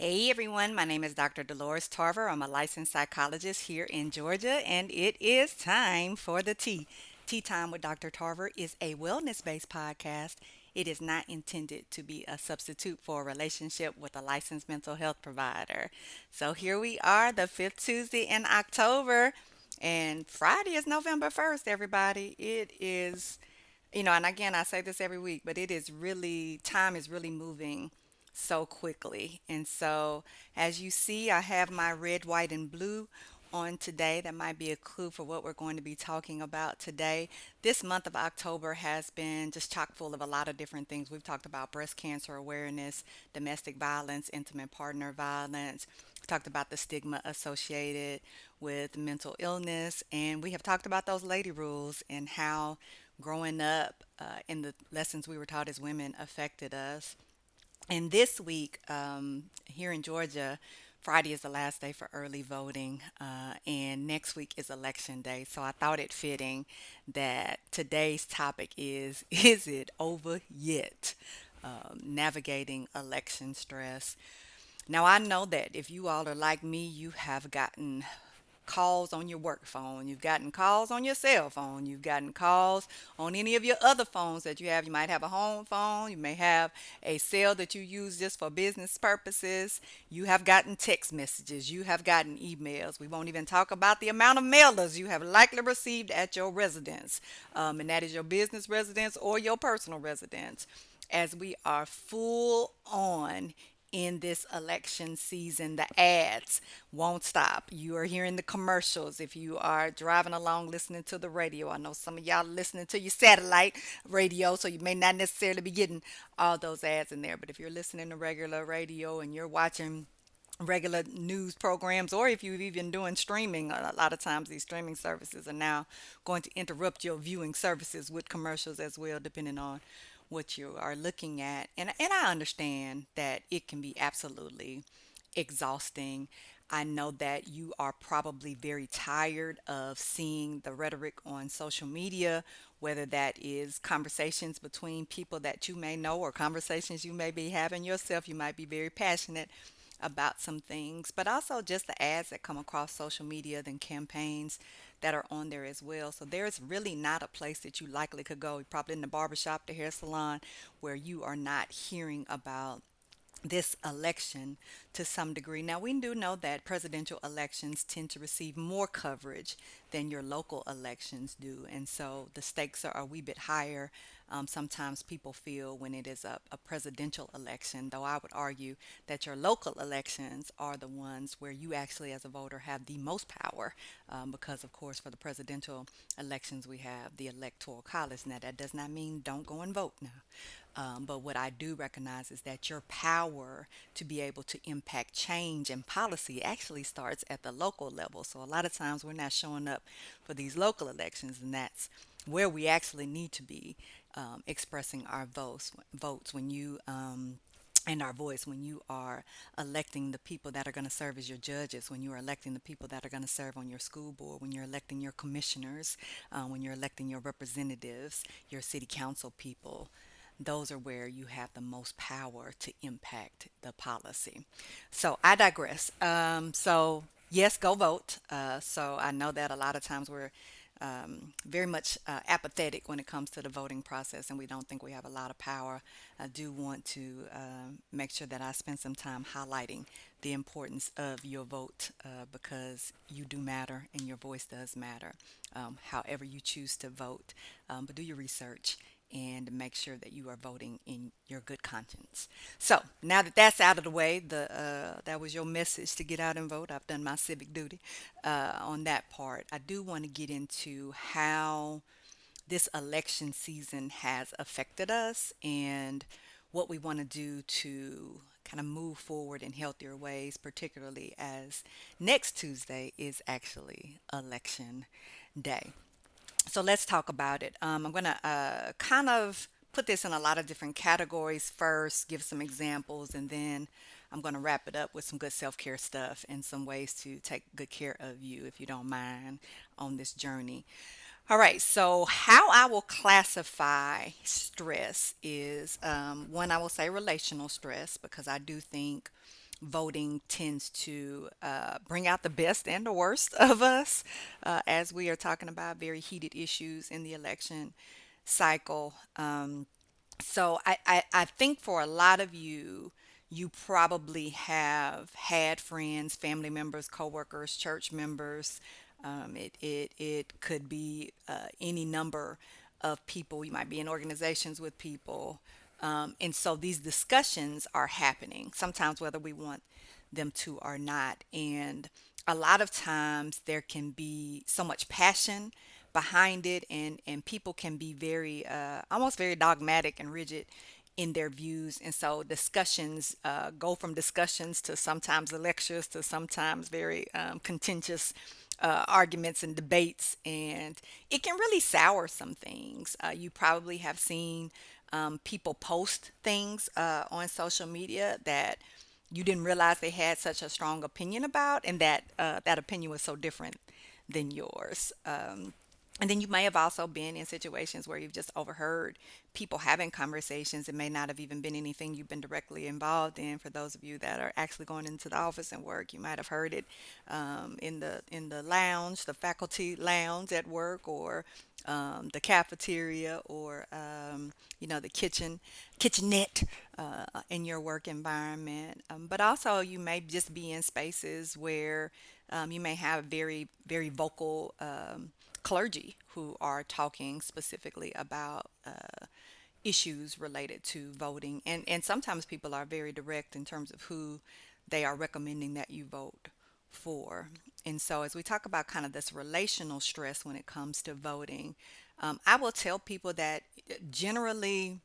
Hey everyone, my name is Dr. Dolores Tarver. I'm a licensed psychologist here in Georgia, and it is time for the tea. Tea Time with Dr. Tarver is a wellness based podcast. It is not intended to be a substitute for a relationship with a licensed mental health provider. So here we are, the fifth Tuesday in October, and Friday is November 1st, everybody. It is and again, I say this every week, but time is really moving so quickly. And so, as you see, I have my red, white, and blue on today. That might be a clue for what we're going to be talking about today. This month of October has been just chock full of a lot of different things. We've talked about breast cancer awareness, domestic violence, intimate partner violence. We talked about the stigma associated with mental illness, and we have talked about those lady rules and how growing up and the lessons we were taught as women affected us. And this week, here in Georgia, Friday is the last day for early voting, and next week is election day. So I thought it fitting that today's topic is Is it over yet? Navigating election stress. Now, I know that if you all are like me, you have gotten calls on your work phone, you've gotten calls on your cell phone, you've gotten calls on any of your other phones that you have. You might have a home phone, you may have a cell that you use just for business purposes. You have gotten text messages, you have gotten emails. We won't even talk about the amount of mailers you have likely received at your residence, and that is your business residence or your personal residence, as we are full on in this election season. The ads won't stop. You are hearing the commercials if you are driving along listening to the radio. I know some of y'all listening to your satellite radio, so you may not necessarily be getting all those ads in there. But if you're listening to regular radio and you're watching regular news programs, or if you've even doing streaming, a lot of times these streaming services are now going to interrupt your viewing services with commercials as well, depending on what you are looking at. And I understand that it can be absolutely exhausting. I know that you are probably very tired of seeing the rhetoric on social media, whether that is conversations between people that you may know or conversations you may be having yourself. You might be very passionate about some things, but also just the ads that come across social media, then campaigns that are on there as well. So there's really not a place that you likely could go. You're probably in the barbershop, the hair salon, where you are not hearing about this election to some degree. Now, we do know that presidential elections tend to receive more coverage than your local elections do. And so the stakes are a wee bit higher. Sometimes people feel when it is a presidential election, though I would argue that your local elections are the ones where you actually, as a voter, have the most power. Because, of course, for the presidential elections, we have the electoral college. Now, that does not mean don't go and vote now. But what I do recognize is that your power to be able to impact change and policy actually starts at the local level. So a lot of times we're not showing up for these local elections, and that's where we actually need to be expressing our votes when you and our voice when you are electing the people that are going to serve as your judges, when you are electing the people that are going to serve on your school board, when you're electing your commissioners, when you're electing your representatives, your city council people. Those are where you have the most power to impact the policy. So I digress. So yes, go vote. So I know that a lot of times we're very much apathetic when it comes to the voting process, and we don't think we have a lot of power. I do want to make sure that I spend some time highlighting the importance of your vote, because you do matter and your voice does matter, however you choose to vote. But do your research and make sure that you are voting in your good conscience. So now that that's out of the way, the that was your message to get out and vote. I've done my civic duty on that part. I do want to get into how this election season has affected us and what we want to do to kind of move forward in healthier ways, particularly as next Tuesday is actually election day. So let's talk about it. I'm going to kind of put this in a lot of different categories first, give some examples, and then I'm going to wrap it up with some good self care stuff and some ways to take good care of you, if you don't mind, on this journey. All right, so how I will classify stress is one, I will say relational stress, because I do think voting tends to bring out the best and the worst of us as we are talking about very heated issues in the election cycle. So I think for a lot of you, you probably have had friends, family members, coworkers, church members. It could be any number of people. You might be in organizations with people. And so these discussions are happening, sometimes whether we want them to or not. And a lot of times there can be so much passion behind it, and people can be very almost very dogmatic and rigid in their views. And so discussions go from discussions to sometimes lectures to sometimes very contentious arguments and debates, and it can really sour some things. You probably have seen people post things on social media that you didn't realize they had such a strong opinion about, and that that opinion was so different than yours. And then you may have also been in situations where you've just overheard people having conversations. It may not have even been anything you've been directly involved in. For those of you that are actually going into the office and work, you might have heard it in the lounge, the faculty lounge at work, or the cafeteria, or the kitchenette in your work environment. But also, you may just be in spaces where you may have very, very vocal clergy who are talking specifically about issues related to voting. And sometimes people are very direct in terms of who they are recommending that you vote for. And so, as we talk about kind of this relational stress when it comes to voting, I will tell people that generally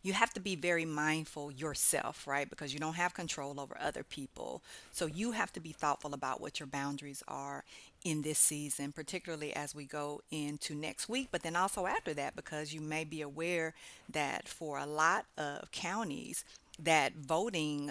you have to be very mindful yourself, right? Because you don't have control over other people. So you have to be thoughtful about what your boundaries are in this season, particularly as we go into next week, but then also after that, because you may be aware that for a lot of counties, that voting,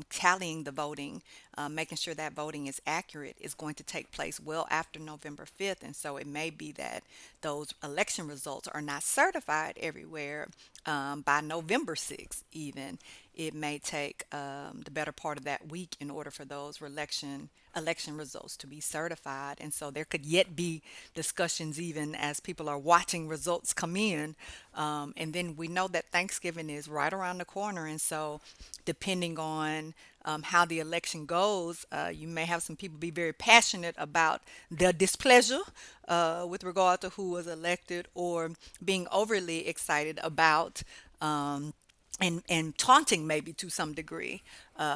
tallying the voting, making sure that voting is accurate, is going to take place well after November 5th. And so it may be that those election results are not certified everywhere by November 6th, even. It may take the better part of that week in order for those election results to be certified. And so there could yet be discussions even as people are watching results come in. And then we know that Thanksgiving is right around the corner. And so depending on how the election goes, you may have some people be very passionate about their displeasure with regard to who was elected, or being overly excited about and taunting maybe to some degree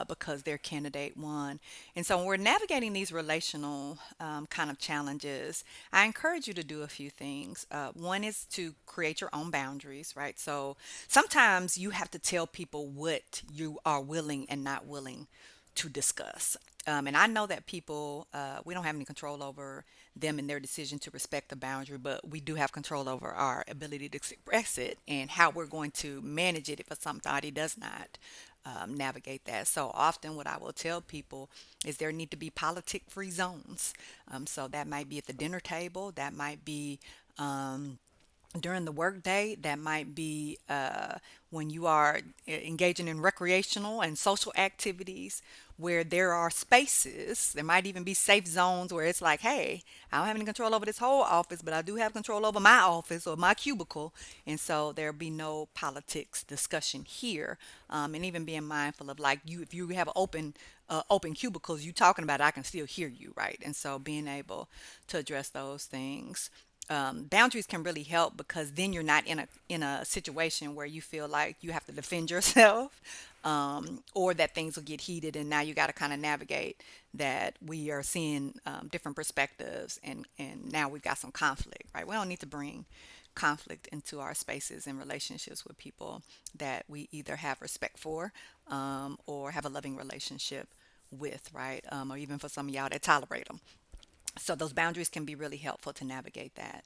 because their candidate won. And so when we're navigating these relational kind of challenges, I encourage you to do a few things. One is to create your own boundaries, right? So sometimes you have to tell people what you are willing and not willing to discuss. And I know that people, we don't have any control over them and their decision to respect the boundary, but we do have control over our ability to express it and how we're going to manage it if somebody does not navigate that. So often, what I will tell people is there need to be politic-free zones. So that might be at the dinner table, that might be during the workday, that might be when you are engaging in recreational and social activities where there are spaces. There might even be safe zones where it's like, hey, I don't have any control over this whole office, but I do have control over my office or my cubicle. And so there'll be no politics discussion here. And even being mindful of, like, you, if you have open cubicles, you talking about it, I can still hear you, right? And so being able to address those things. Boundaries can really help, because then you're not in a situation where you feel like you have to defend yourself, or that things will get heated, and now you got to kind of navigate that we are seeing different perspectives, and now we've got some conflict, right? We don't need to bring conflict into our spaces and relationships with people that we either have respect for, or have a loving relationship with, right? Or even for some of y'all that tolerate them. So those boundaries can be really helpful to navigate that.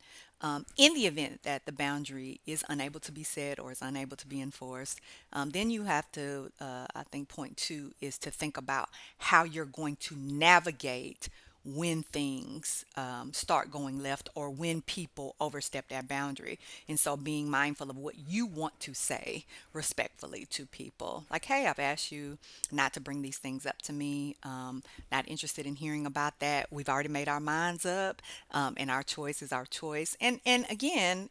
In the event that the boundary is unable to be set or is unable to be enforced, then you have to, I think point two is to think about how you're going to navigate when things start going left or when people overstep that boundary. And so being mindful of what you want to say respectfully to people. Like, hey, I've asked you not to bring these things up to me. Not interested in hearing about that. We've already made our minds up, and our choice is our choice. And again,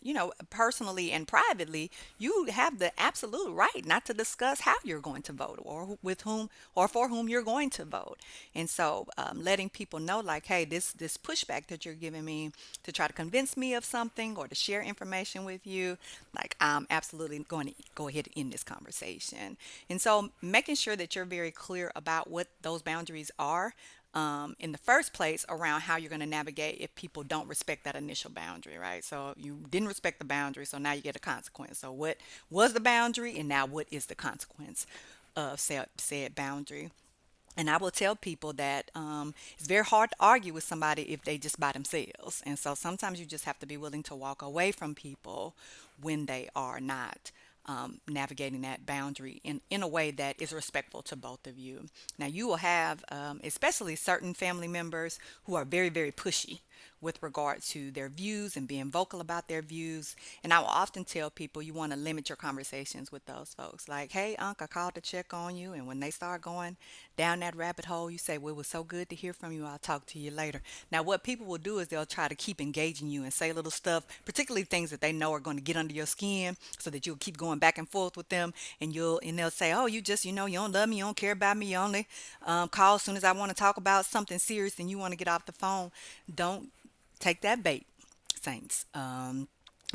personally and privately, you have the absolute right not to discuss how you're going to vote or with whom or for whom you're going to vote. And so, letting people know, like, hey, this pushback that you're giving me to try to convince me of something or to share information with you, like, I'm absolutely going to go ahead and end this conversation. And so, making sure that you're very clear about what those boundaries are. In the first place, around how you're going to navigate if people don't respect that initial boundary, right? So you didn't respect the boundary, so now you get a consequence. So what was the boundary, and now what is the consequence of said boundary? And I will tell people that it's very hard to argue with somebody if they just by themselves. And so sometimes you just have to be willing to walk away from people when they are not navigating that boundary in a way that is respectful to both of you. Now, you will have, especially certain family members who are very, very pushy with regard to their views and being vocal about their views. And I will often tell people you want to limit your conversations with those folks. Like, hey, Unc, I called to check on you. And when they start going down that rabbit hole, you say, well, it was so good to hear from you. I'll talk to you later. Now, what people will do is they'll try to keep engaging you and say little stuff, particularly things that they know are going to get under your skin so that you'll keep going back and forth with them. And they'll say, oh, you just, you don't love me. You don't care about me. You only call as soon as I want to talk about something serious and you want to get off the phone. Don't take that bait, saints.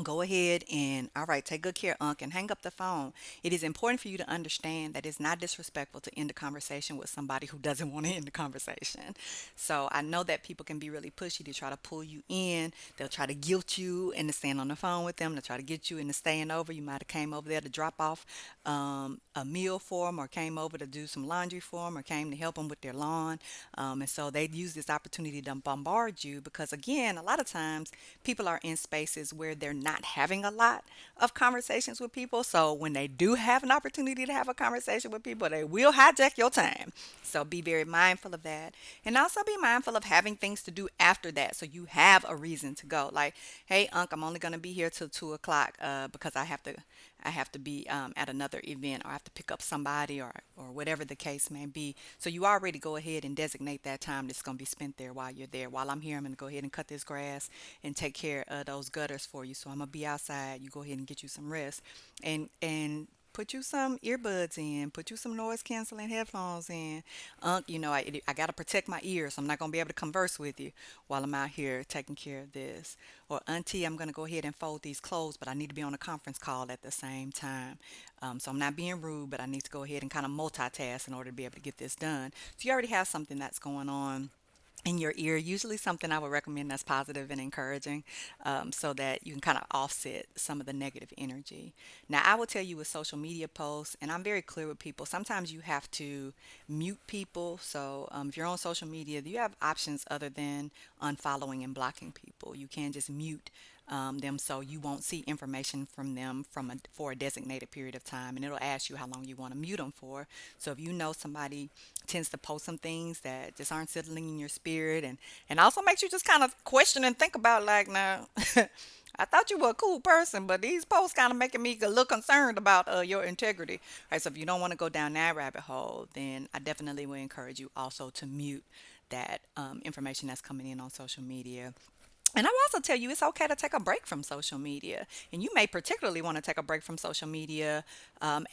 Go ahead and, all right, take good care, Unc, and hang up the phone. It is important for you to understand that it's not disrespectful to end a conversation with somebody who doesn't want to end the conversation. So I know that people can be really pushy to try to pull you in. They'll try to guilt you into staying on the phone with them. They'll try to get you into staying over. You might have came over there to drop off a meal for them, or came over to do some laundry for them, or came to help them with their lawn. And so they use this opportunity to bombard you because, again, a lot of times people are in spaces where they're not having a lot of conversations with people. So when they do have an opportunity to have a conversation with people, they will hijack your time. So be very mindful of that. And also be mindful of having things to do after that. So you have a reason to go. Like, hey, Unc, I'm only going to be here till 2 o'clock because I have to be at another event, or I have to pick up somebody, or whatever the case may be. So you already go ahead and designate that time that's going to be spent there while you're there. While I'm here, I'm going to go ahead and cut this grass and take care of those gutters for you. So I'm going to be outside. You go ahead and get you some rest. And put you some earbuds in, put you some noise canceling headphones in. I got to protect my ears. I'm not going to be able to converse with you while I'm out here taking care of this. Or, Auntie, I'm going to go ahead and fold these clothes, but I need to be on a conference call at the same time. So I'm not being rude, but I need to go ahead and kind of multitask in order to be able to get this done. So you already have something that's going on in your ear, usually something I would recommend that's positive and encouraging, so that you can kind of offset some of the negative energy. Now, I will tell you with social media posts, and I'm very clear with people, sometimes you have to mute people. So if you're on social media, you have options other than unfollowing and blocking people. You can just mute them so you won't see information from them for a designated period of time, and it'll ask you how long you want to mute them for. So if you know somebody tends to post some things that just aren't settling in your spirit, and also makes you just kind of question and think about, like, now, I thought you were a cool person, but these posts kind of making me a little concerned about your integrity. Right, so if you don't want to go down that rabbit hole, then I definitely would encourage you also to mute that information that's coming in on social media. And I will also tell you it's okay to take a break from social media. And you may particularly want to take a break from social media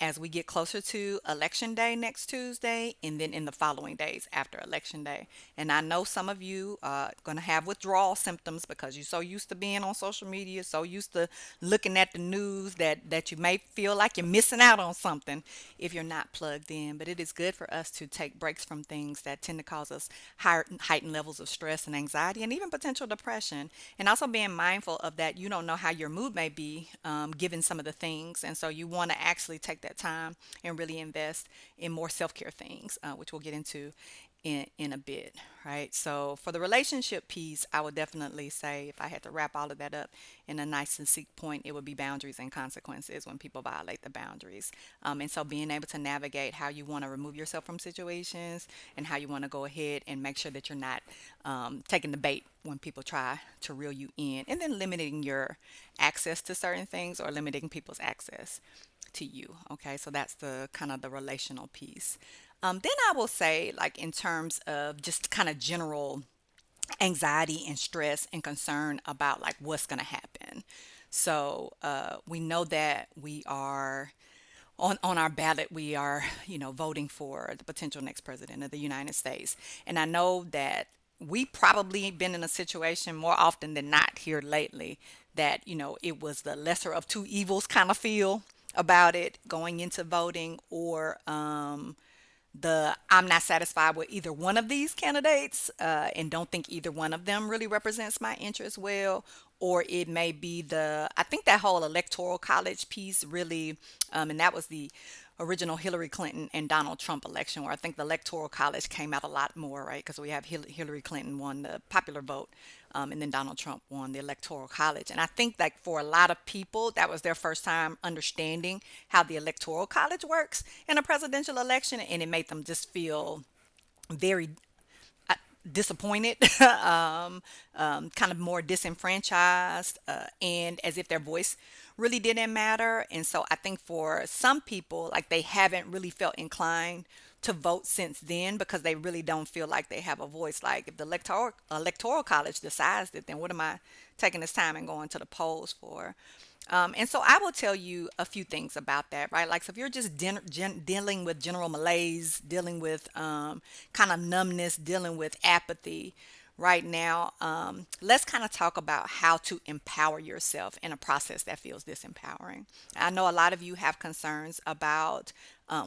as we get closer to Election Day next Tuesday, and then in the following days after Election Day. And I know some of you are going to have withdrawal symptoms because you're so used to being on social media, so used to looking at the news that you may feel like you're missing out on something if you're not plugged in. But it is good for us to take breaks from things that tend to cause us heightened levels of stress and anxiety and even potential depression. And also being mindful of that, you don't know how your mood may be given some of the things. And so you want to actually take that time and really invest in more self care things, which we'll get into in a bit, right? So for the relationship piece, I would definitely say if I had to wrap all of that up in a nice and succinct point, it would be boundaries and consequences when people violate the boundaries. And so being able to navigate how you want to remove yourself from situations and how you want to go ahead and make sure that you're not taking the bait when people try to reel you in, and then limiting your access to certain things or limiting people's access to you. Okay, so that's the kind of the relational piece. Then I will say, like, in terms of just kind of general anxiety and stress and concern about like what's going to happen. So we know that we are on our ballot, we are, voting for the potential next president of the United States. And I know that we probably been in a situation more often than not here lately that, it was the lesser of two evils kind of feel about it going into voting, or the I'm not satisfied with either one of these candidates, and don't think either one of them really represents my interest well. Or it may be I think that whole electoral college piece really, and that was the original Hillary Clinton and Donald Trump election, where I think the electoral college came out a lot more, right? Because we have Hillary Clinton won the popular vote, and then Donald Trump won the electoral college. And I think like for a lot of people, that was their first time understanding how the electoral college works in a presidential election, and it made them just feel very disappointed, kind of more disenfranchised, and as if their voice really didn't matter. And so I think for some people, like they haven't really felt inclined to vote since then because they really don't feel like they have a voice. Like if the electoral college decides that, then what am I taking this time and going to the polls for? And so I will tell you a few things about that, right? Like, so if you're just dealing with general malaise, dealing with kind of numbness, dealing with apathy right now, let's kind of talk about how to empower yourself in a process that feels disempowering. I know a lot of you have concerns about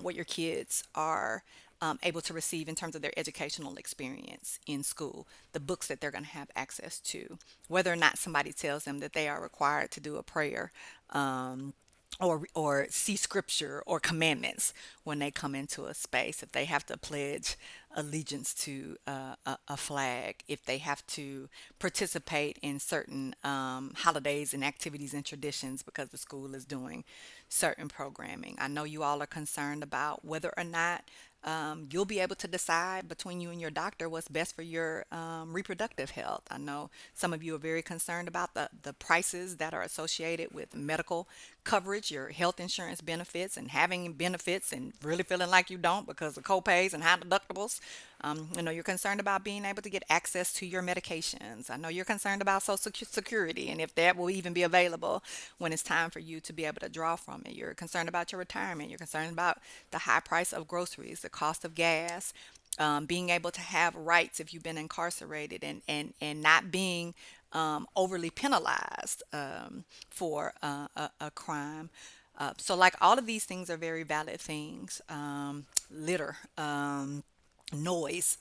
what your kids are able to receive in terms of their educational experience in school, the books that they're going to have access to, whether or not somebody tells them that they are required to do a prayer, um, or see scripture or commandments when they come into a space, if they have to pledge allegiance to a flag, if they have to participate in certain holidays and activities and traditions because the school is doing certain programming. I know you all are concerned about whether or not you'll be able to decide between you and your doctor what's best for your reproductive health. I know some of you are very concerned about the prices that are associated with medical coverage, your health insurance benefits, and having benefits and really feeling like you don't because of copays and high deductibles. I know you're concerned about being able to get access to your medications. I know you're concerned about Social Security and if that will even be available when it's time for you to be able to draw from it. You're concerned about your retirement. You're concerned about the high price of groceries, the cost of gas, being able to have rights if you've been incarcerated, and not being overly penalized for a crime. So, like, all of these things are very valid things. Litter, noise,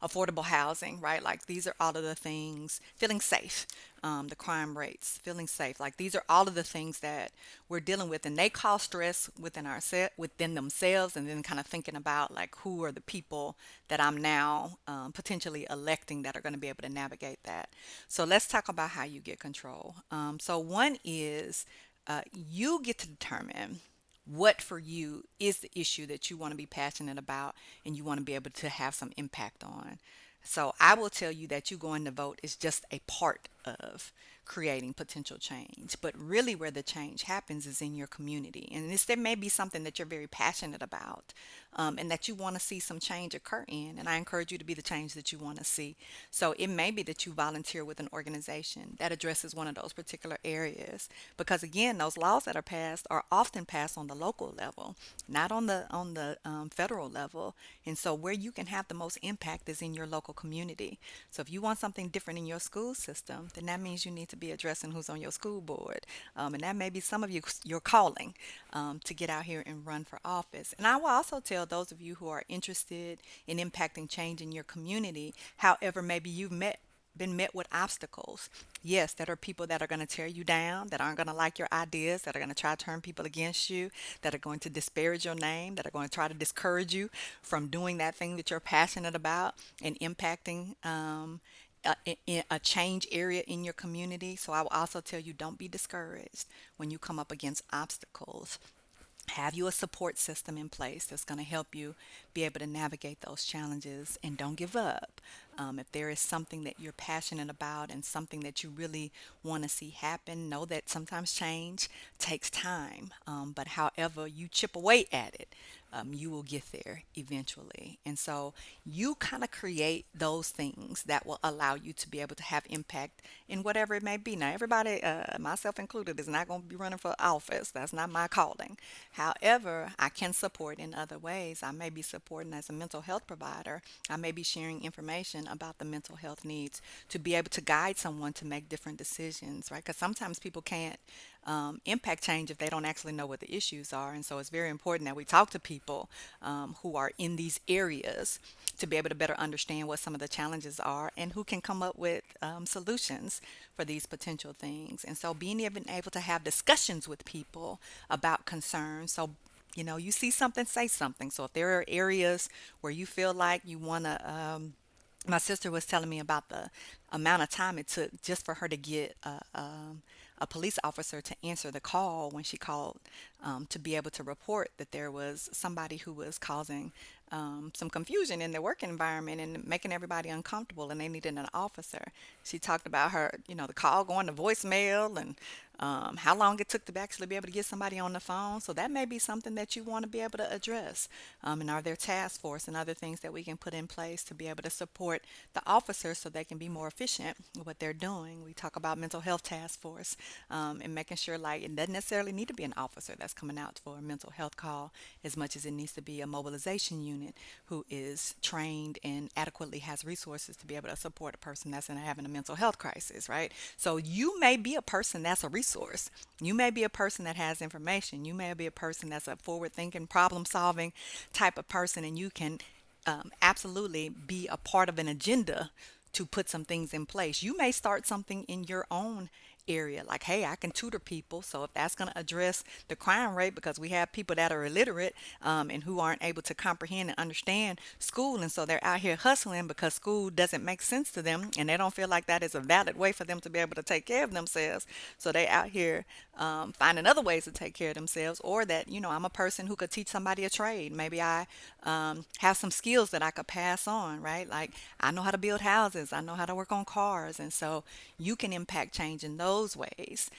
affordable housing, right? Like these are all of the things, feeling safe, the crime rates, feeling safe. Like these are all of the things that we're dealing with, and they cause stress within our set, within themselves, and then kind of thinking about like who are the people that I'm now potentially electing that are going to be able to navigate that. So let's talk about how you get control. So one is you get to determine what for you is the issue that you want to be passionate about and you want to be able to have some impact on. So I will tell you that you going to vote is just a part of creating potential change. But really where the change happens is in your community. And there may be something that you're very passionate about, and that you want to see some change occur in. And I encourage you to be the change that you want to see. So it may be that you volunteer with an organization that addresses one of those particular areas. Because again, those laws that are passed are often passed on the local level, not on the federal level. And so where you can have the most impact is in your local community. So if you want something different in your school system, then that means you need to be addressing who's on your school board. And that may be some of you your calling to get out here and run for office. And I will also tell those of you who are interested in impacting change in your community, however, maybe you've met been met with obstacles. Yes, that are people that are going to tear you down, that aren't going to like your ideas, that are going to try to turn people against you, that are going to disparage your name, that are going to try to discourage you from doing that thing that you're passionate about and impacting a change area in your community. So I will also tell you, don't be discouraged when you come up against obstacles. Have you a support system in place that's going to help you be able to navigate those challenges, and don't give up. If there is something that you're passionate about and something that you really want to see happen, know that sometimes change takes time. But however you chip away at it, you will get there eventually. And so you kind of create those things that will allow you to be able to have impact in whatever it may be. Now, everybody, myself included, is not going to be running for office. That's not my calling. However, I can support in other ways. I may be supporting as a mental health provider. I may be sharing information about the mental health needs to be able to guide someone to make different decisions, right? Because sometimes people can't impact change if they don't actually know what the issues are. And so it's very important that we talk to people who are in these areas to be able to better understand what some of the challenges are and who can come up with solutions for these potential things. And so being even able to have discussions with people about concerns. So, you see something, say something. So if there are areas where you feel like you want to, my sister was telling me about the amount of time it took just for her to get a police officer to answer the call when she called, to be able to report that there was somebody who was causing some confusion in their work environment and making everybody uncomfortable, and they needed an officer. She talked about her, the call going to voicemail, and how long it took to actually be able to get somebody on the phone. So that may be something that you want to be able to address. And are there task force and other things that we can put in place to be able to support the officers so they can be more efficient with what they're doing? We talk about mental health task force, and making sure, like, it doesn't necessarily need to be an officer that's coming out for a mental health call as much as it needs to be a mobilization unit who is trained and adequately has resources to be able to support a person that's having a mental health crisis, right? So you may be a person that's a resource. You may be a person that has information. You may be a person that's a forward thinking, problem solving type of person, and you can absolutely be a part of an agenda to put some things in place. You may start something in your own area, like, hey, I can tutor people. So if that's going to address the crime rate, because we have people that are illiterate, and who aren't able to comprehend and understand school, and so they're out here hustling because school doesn't make sense to them, and they don't feel like that is a valid way for them to be able to take care of themselves. So they out here finding other ways to take care of themselves. Or that, I'm a person who could teach somebody a trade. Maybe I have some skills that I could pass on, right? Like, I know how to build houses, I know how to work on cars, and so you can impact change in those ways.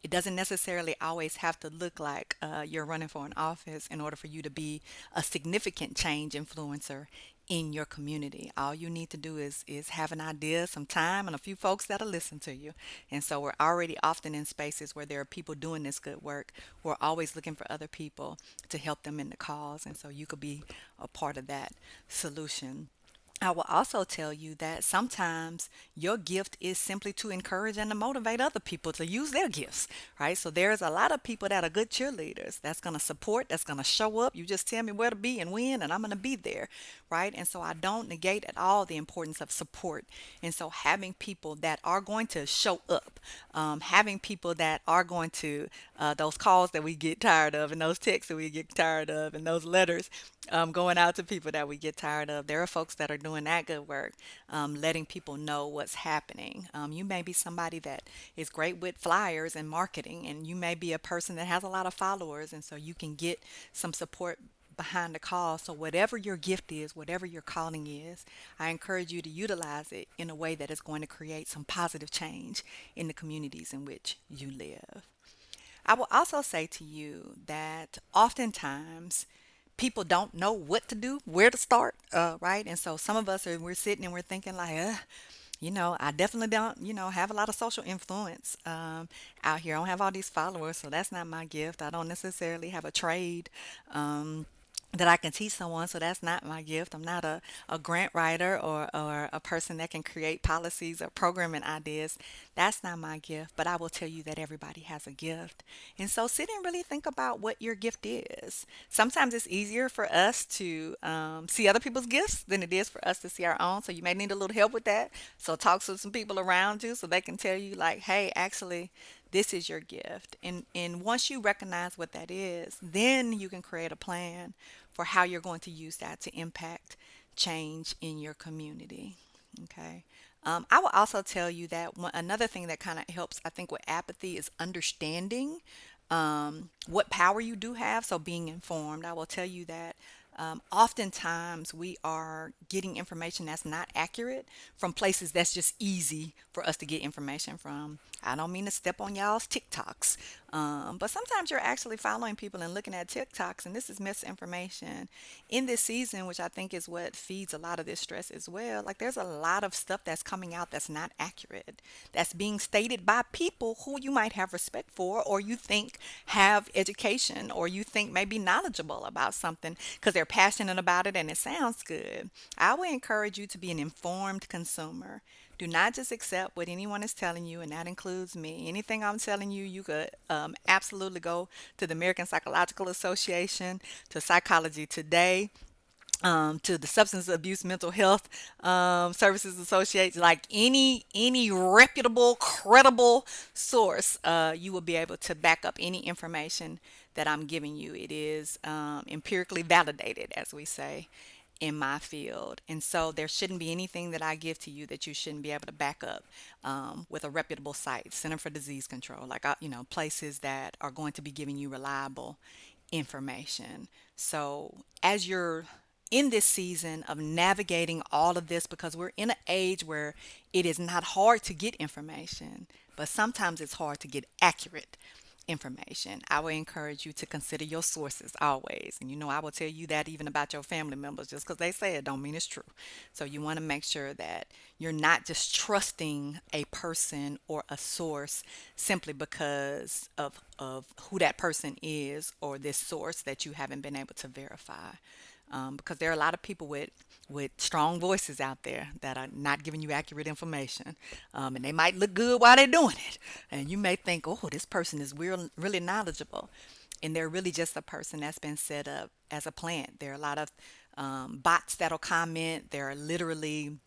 It doesn't necessarily always have to look like you're running for an office in order for you to be a significant change influencer in your community. All you need to do is have an idea, some time, and a few folks that'll listen to you. And so we're already often in spaces where there are people doing this good work. We're always looking for other people to help them in the cause, and so you could be a part of that solution. I will also tell you that sometimes your gift is simply to encourage and to motivate other people to use their gifts, right? So there's a lot of people that are good cheerleaders that's going to support, that's going to show up. You just tell me where to be and when, and I'm going to be there, right? And so I don't negate at all the importance of support. And so having people that are going to show up, having people that are going to, those calls that we get tired of, and those texts that we get tired of, and those letters going out to people that we get tired of. There are folks that are doing that good work, letting people know what's happening. You may be somebody that is great with flyers and marketing, and you may be a person that has a lot of followers, and so you can get some support behind the call. So whatever your gift is, whatever your calling is, I encourage you to utilize it in a way that is going to create some positive change in the communities in which you live. I will also say to you that oftentimes people don't know what to do, where to start, right? And so some of us we're sitting and we're thinking like, I definitely don't, have a lot of social influence out here. I don't have all these followers, so that's not my gift. I don't necessarily have a trade. that I can teach someone. So that's not my gift. I'm not a grant writer or a person that can create policies or programming ideas. That's not my gift. But I will tell you that everybody has a gift. And so sit and really think about what your gift is. Sometimes it's easier for us to see other people's gifts than it is for us to see our own. So you may need a little help with that. So talk to some people around you so they can tell you, like, hey, actually, this is your gift. And once you recognize what that is, then you can create a plan for how you're going to use that to impact change in your community. Okay. I will also tell you that another thing that kind of helps, I think, with apathy is understanding what power you do have. So being informed, I will tell you that oftentimes we are getting information that's not accurate from places that's just easy for us to get information from. I don't mean to step on y'all's TikToks, but sometimes you're actually following people and looking at TikToks, and this is misinformation. In this season, which I think is what feeds a lot of this stress as well, like there's a lot of stuff that's coming out that's not accurate, that's being stated by people who you might have respect for, or you think have education, or you think may be knowledgeable about something because they're passionate about it and it sounds good. I would encourage you to be an informed consumer. Do not just accept what anyone is telling you, and that includes me. Anything I'm telling you, you could absolutely go to the American Psychological Association, to Psychology Today, to the Substance Abuse Mental Health Services Association, like any reputable, credible source, you will be able to back up any information that I'm giving you. It is empirically validated, as we say in my field. And so there shouldn't be anything that I give to you that you shouldn't be able to back up with a reputable site, Center for Disease Control, like, places that are going to be giving you reliable information. So as you're in this season of navigating all of this, because we're in an age where it is not hard to get information, but sometimes it's hard to get accurate information. I would encourage you to consider your sources always. And I will tell you that even about your family members, just because they say it don't mean it's true. So you want to make sure that you're not just trusting a person or a source simply because of who that person is or this source that you haven't been able to verify. Because there are a lot of people with strong voices out there that are not giving you accurate information, and they might look good while they're doing it, and you may think, oh, this person is really knowledgeable, and they're really just a person that's been set up as a plant. There are a lot of bots that'll comment. There are literally,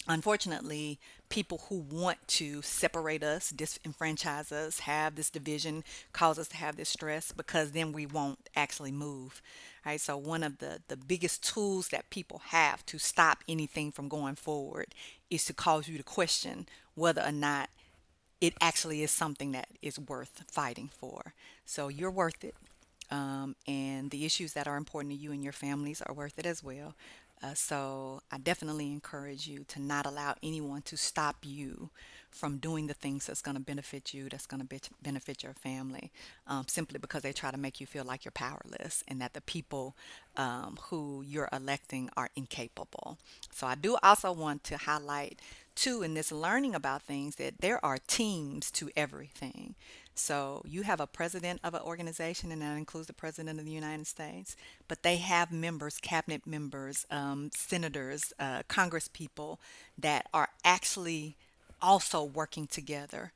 unfortunately, people who want to separate us, disenfranchise us, have this division, cause us to have this stress, because then we won't actually move. Right? So one of the biggest tools that people have to stop anything from going forward is to cause you to question whether or not it actually is something that is worth fighting for. So you're worth it. And the issues that are important to you and your families are worth it as well. So I definitely encourage you to not allow anyone to stop you from doing the things that's going to benefit you, that's going to benefit your family, simply because they try to make you feel like you're powerless and that the people who you're electing are incapable. So I do also want to highlight, too, in this learning about things, that there are teams to everything. So you have a president of an organization, and that includes the president of the United States, but they have members, cabinet members, senators, congress people that are actually also working together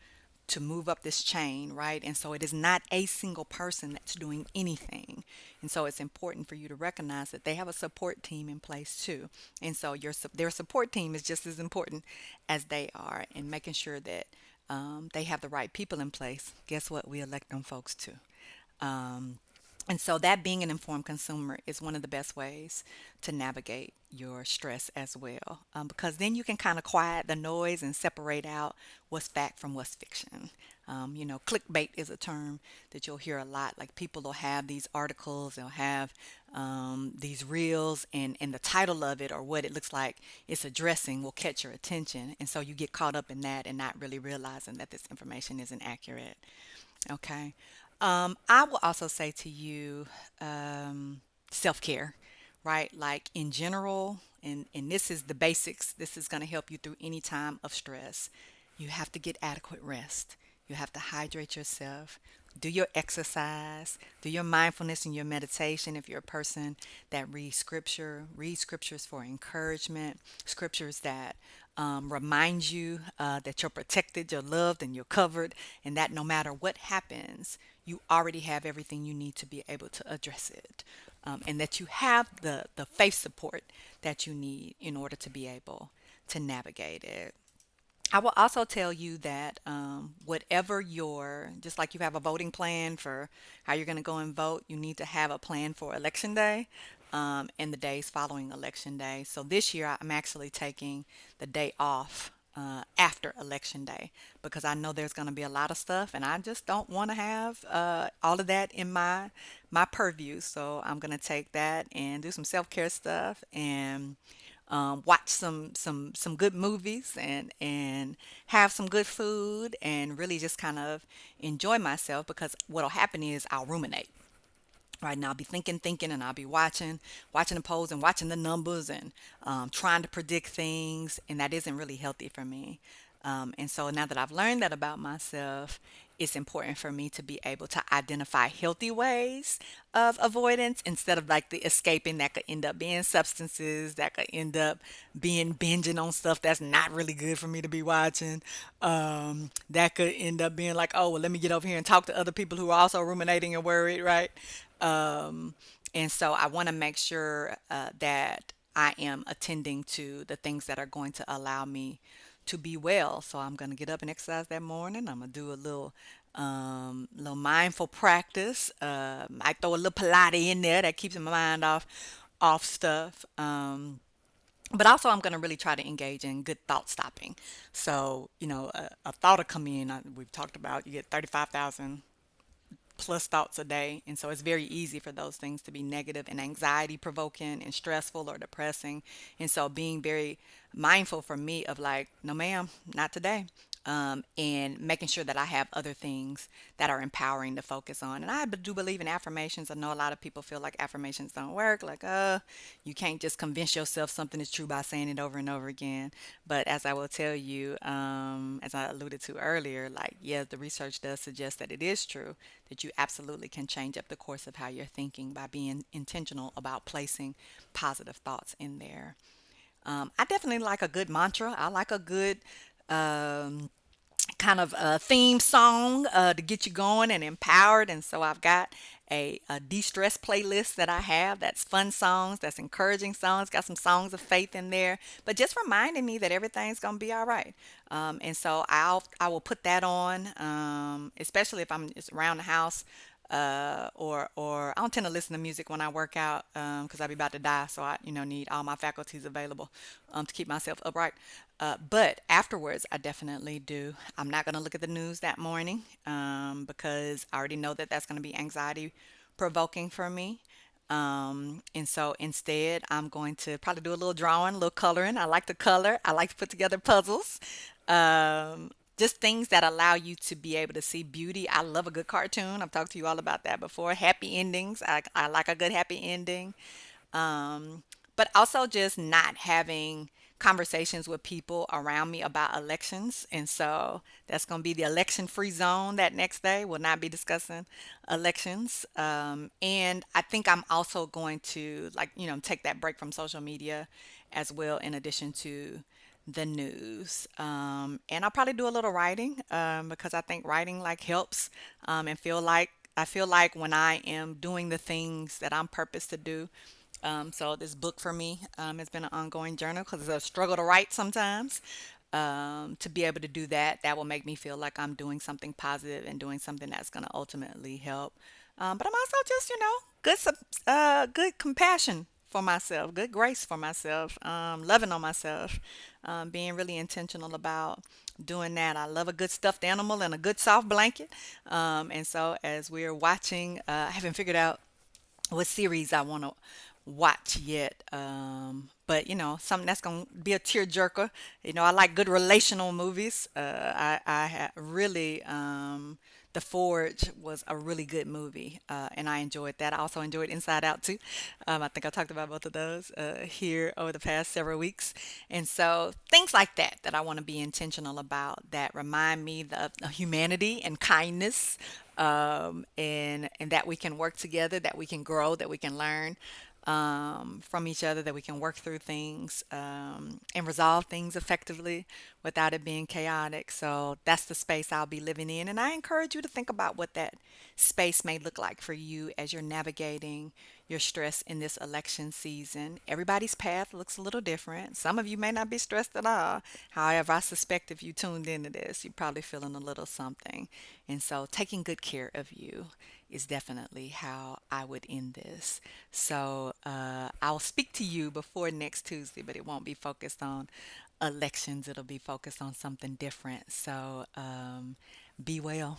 to move up this chain, right? And so it is not a single person that's doing anything. And so it's important for you to recognize that they have a support team in place too. And so their support team is just as important as they are, and making sure that they have the right people in place. Guess what? We elect them folks too. Um, and so that being an informed consumer is one of the best ways to navigate your stress as well, because then you can kind of quiet the noise and separate out what's fact from what's fiction. Clickbait is a term that you'll hear a lot. Like people will have these articles, they'll have these reels, and the title of it or what it looks like it's addressing will catch your attention. And so you get caught up in that and not really realizing that this information isn't accurate. Okay. I will also say to you, self care, right? Like in general, and this is the basics, this is going to help you through any time of stress. You have to get adequate rest. You have to hydrate yourself. do your exercise, do your mindfulness and your meditation. If you're a person that reads scripture, read scriptures for encouragement, scriptures that remind you that you're protected, you're loved, and you're covered, and that no matter what happens, you already have everything you need to be able to address it. And that you have the faith support that you need in order to be able to navigate it. I will also tell you that whatever your, just like you have a voting plan for how you're going to go and vote, you need to have a plan for election day and the days following election day. So this year, I'm actually taking the day off after election day because I know there's going to be a lot of stuff, and I just don't want to have all of that in my purview. So I'm going to take that and do some self care stuff and watch some good movies and have some good food and really just kind of enjoy myself because what'll happen is I'll ruminate. Right now, I'll be thinking, and I'll be watching the polls and watching the numbers and trying to predict things, and that isn't really healthy for me. And so now that I've learned that about myself, it's important for me to be able to identify healthy ways of avoidance instead of like the escaping that could end up being substances, that could end up being binging on stuff that's not really good for me to be watching. That could end up being like, oh, well, let me get over here and talk to other people who are also ruminating and worried, right? Um, and so I want to make sure that I am attending to the things that are going to allow me to be well. So I'm going to get up and exercise that morning. I'm going to do a little mindful practice. I throw a little Pilates in there that keeps my mind off stuff. But also, I'm going to really try to engage in good thought stopping. So, a thought will come in. We've talked about you get 35,000 plus thoughts a day. And so it's very easy for those things to be negative and anxiety provoking and stressful or depressing. And so being very mindful for me of like, no, ma'am, not today. And making sure that I have other things that are empowering to focus on. And I do believe in affirmations. I know a lot of people feel like affirmations don't work. Like, you can't just convince yourself something is true by saying it over and over again. But as I will tell you, as I alluded to earlier, like, yeah, the research does suggest that it is true, that you absolutely can change up the course of how you're thinking by being intentional about placing positive thoughts in there. I definitely like a good mantra. I like a good um, kind of a theme song to get you going and empowered. And so I've got a de-stress playlist that I have that's fun songs, that's encouraging songs, got some songs of faith in there, but just reminding me that everything's gonna be all right. And so I will put that on, especially if I'm just around the house. Or I don't tend to listen to music when I work out because I'll be about to die, so I need all my faculties available to keep myself upright. But afterwards, I definitely do. I'm not going to look at the news that morning because I already know that that's going to be anxiety provoking for me. And so instead, I'm going to probably do a little drawing, a little coloring. I like to color. I like to put together puzzles. Just things that allow you to be able to see beauty. I love a good cartoon. I've talked to you all about that before. Happy endings. I like a good happy ending. Um, but also just not having conversations with people around me about elections. And so that's going to be the election free zone that next day. We'll not be discussing elections. And I think I'm also going to, like, take that break from social media as well, in addition to the news. And I'll probably do a little writing because I think writing like helps and I feel like when I am doing the things that I'm purposed to do, so this book for me has been an ongoing journal because it's a struggle to write sometimes. To be able to do that, that will make me feel like I'm doing something positive and doing something that's going to ultimately help. But I'm also just, good compassion for myself, good grace for myself, loving on myself, being really intentional about doing that. I love a good stuffed animal and a good soft blanket. And so as we're watching, I haven't figured out what series I want to watch yet. But something that's gonna be a tearjerker. I like good relational movies. I really The Forge was a really good movie, and I enjoyed that. I also enjoyed Inside Out too. I think I talked about both of those here over the past several weeks. And so things like that that I want to be intentional about that remind me of humanity and kindness, and that we can work together, that we can grow, that we can learn from each other, that we can work through things and resolve things effectively without it being chaotic. So that's the space I'll be living in. And I encourage you to think about what that space may look like for you as you're navigating your stress in this election season. Everybody's path looks a little different. Some of you may not be stressed at all. However, I suspect if you tuned into this, you're probably feeling a little something. And so taking good care of you is definitely how I would end this. So I'll speak to you before next Tuesday, but it won't be focused on elections. It'll be focused on something different. So be well.